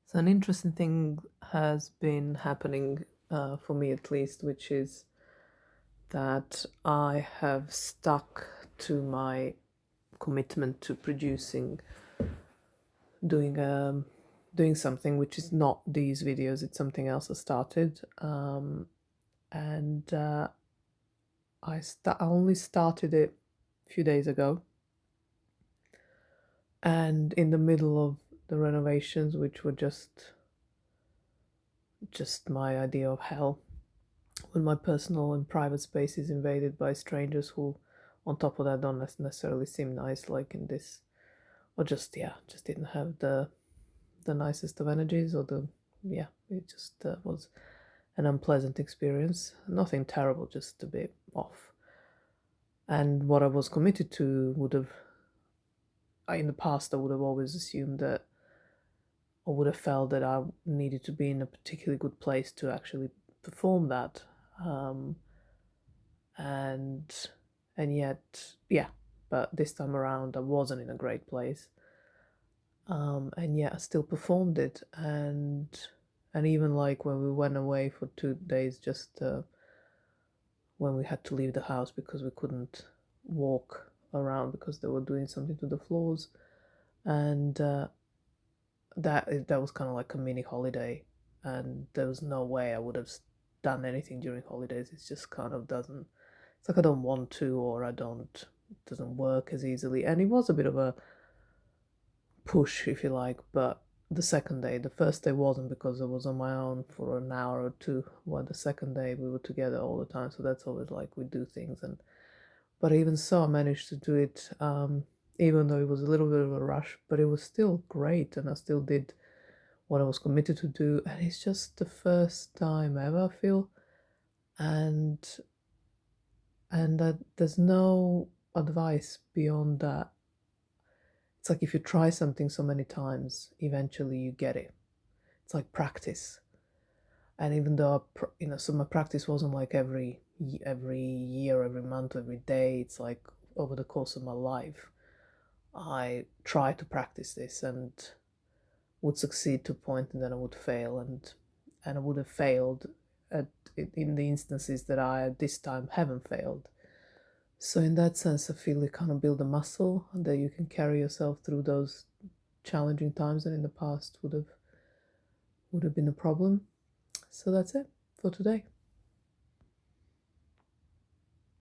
So an interesting thing has been happening for me at least, which is that I have stuck to my commitment to producing, doing doing something which is not these videos. It's something else I started, and I only started it a few days ago, and in the middle of the renovations, which were just my idea of hell. When my personal and private space is invaded by strangers who, on top of that, don't necessarily seem nice, like in this, or just didn't have the nicest of energies, or it just was an unpleasant experience. Nothing terrible, just a bit off. And what I was committed to would have, in the past, I would have always assumed that, or would have felt that I needed to be in a particularly good place to actually perform that. Um, and and yet, but this time around I wasn't in a great place, and yet I still performed it. And even like when we went away for 2 days, just when we had to leave the house because we couldn't walk around because they were doing something to the floors, and that was kind of like a mini holiday, and there was no way I would have done anything during holidays. It's just kind of doesn't, it's like I don't want to, or I don't, it doesn't work as easily. And it was a bit of a push, if you like, but the second day, the first day wasn't, because I was on my own for an hour or two, while the second day we were together all the time. So that's always like we do things. And but even so, I managed to do it, even though it was a little bit of a rush, but it was still great, and I still did what I was committed to do. And it's just the first time ever, I feel. And there's no advice beyond that. It's like if you try something so many times, eventually you get it. It's like practice. And even though so my practice wasn't like every year, every month, every day. It's like over the course of my life, I tried to practice this and would succeed to a point, and then I would fail, and I would have failed at in the instances that I this time haven't failed. So in that sense, I feel you kind of build a muscle that you can carry yourself through those challenging times that in the past would have been a problem. So that's it for today.